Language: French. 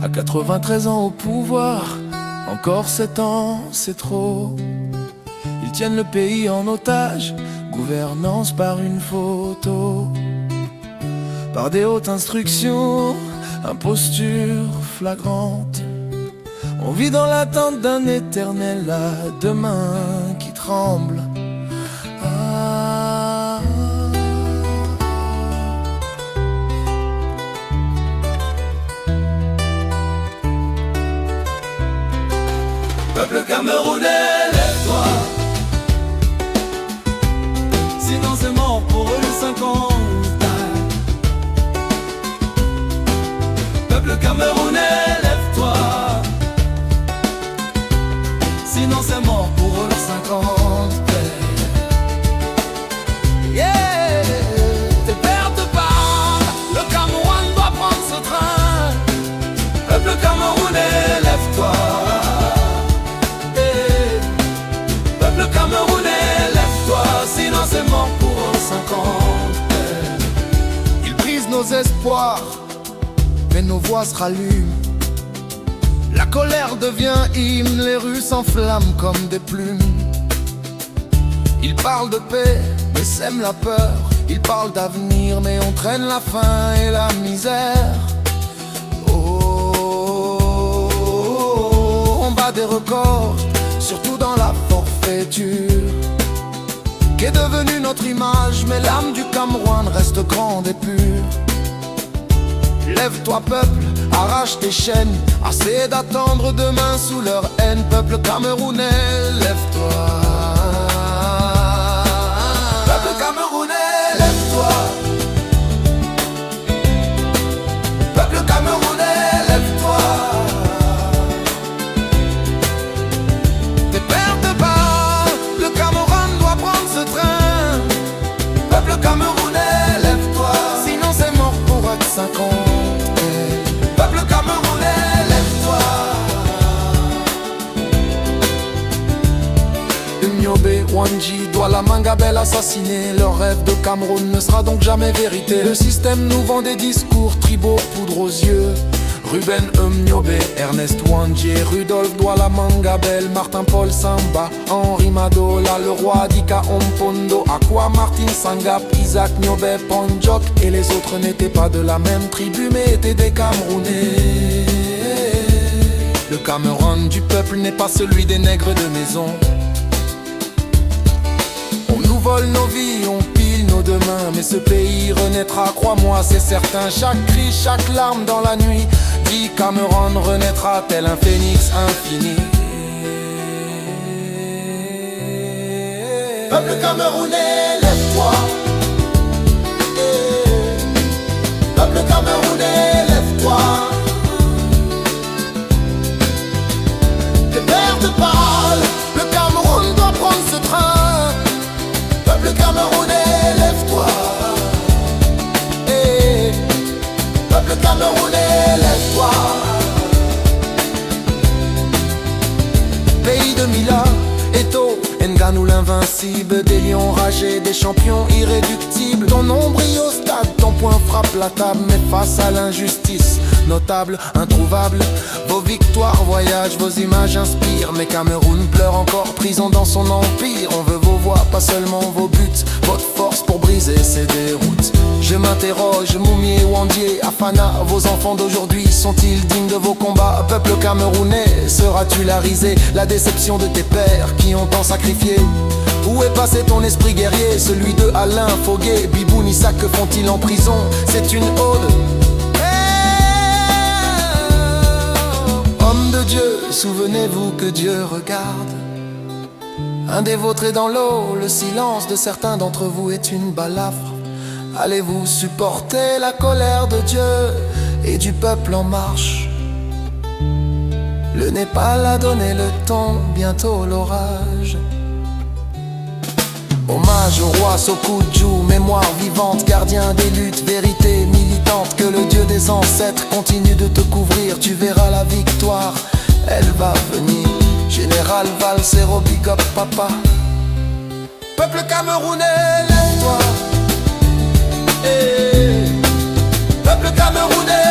À 93 ans au pouvoir, encore 7 ans, c'est trop. Ils tiennent le pays en otage, gouvernance par une photo, par des hautes instructions, imposture flagrante. On vit dans l'attente d'un éternel à demain qui tremble. Ah. Peuple camerounais, lève-toi, sinon c'est mort pour eux le 50. Peuple camerounais, lève-toi, sinon c'est mort pour eux le 50. Yeah, tes pères te parlent, le Cameroun doit prendre ce train. Peuple camerounais, lève-toi. Peuple camerounais, lève-toi, sinon c'est mort pour eux 50. Ils brisent nos espoirs, mais nos voix se rallument. La colère devient hymne, les rues s'enflamment comme des plumes. Ils parlent de paix, mais sèment la peur. Ils parlent d'avenir, mais on traîne la faim et la misère. Oh, on bat des records, surtout dans la forfaiture, qu'est devenue notre image, mais l'âme du Cameroun reste grande et pure. Lève-toi peuple, arrache tes chaînes, assez d'attendre demain sous leur haine. Peuple camerounais, lève-toi. Peuple camerounais, lève-toi. Peuple camerounais, lève-toi. Tes pères te parlent, le Cameroun doit prendre ce train. Peuple camerounais, lève-toi, sinon c'est mort pour être 50. Wandji, Douala, Mangabel assassinés. Leur rêve de Cameroun ne sera donc jamais vérité. Le système nous vend des discours tribaux, poudre aux yeux. Ruben Mniobe, Ernest Wandji, Rudolf Douala, Mangabel, Martin Paul Samba, Henri Madola, le roi Dika Ompondo, Aqua Martin Sangap, Isaac Niobe, Ponjok et les autres n'étaient pas de la même tribu mais étaient des Camerounais. Le Cameroun du peuple n'est pas celui des nègres de maison. On vole nos vies, on pille nos demain, mais ce pays renaîtra, crois-moi, c'est certain. Chaque cri, chaque larme dans la nuit dit Cameroun renaîtra tel un phénix infini. Peuple camerounais, lève-toi. Peuple camerounais, lève-toi. Tes pères te parlent, le Cameroun doit prendre ce train. Peuple camerounais, lève-toi. Hey. Peuple camerounais, lève-toi. Pays de Mila, Eto, Nganou l'invincible, des lions ragés, des champions irréductibles. Ton nom brille au stade, ton poing frappe la table, mais face à l'injustice notable, introuvable, vos victoires voyagent, vos images inspirent. Mais Cameroun pleure encore, prison dans son empire. On veut vos voix, pas seulement vos buts, votre force pour briser ces déroutes. Je m'interroge, Moumié, Wandier, Afana, vos enfants d'aujourd'hui sont-ils dignes de vos combats? Peuple camerounais, seras-tu la risée, la déception de tes pères qui ont tant sacrifié? Où est passé ton esprit guerrier, celui de Alain Foguet, Bibou, Nissa, que font-ils en prison? C'est une ode. Homme de Dieu, souvenez-vous que Dieu regarde. Un des vôtres est dans l'eau, le silence de certains d'entre vous est une balafre. Allez-vous supporter la colère de Dieu et du peuple en marche? Le Népal a donné le ton, bientôt l'orage. Hommage au roi Sokudju, mémoire vivante, gardien des luttes, vérité militante. Que le Dieu des ancêtres continue de te couvrir, tu verras la victoire, elle va venir. Général Valsero, big up papa. Peuple camerounais, lève-toi. Hey. Peuple camerounais,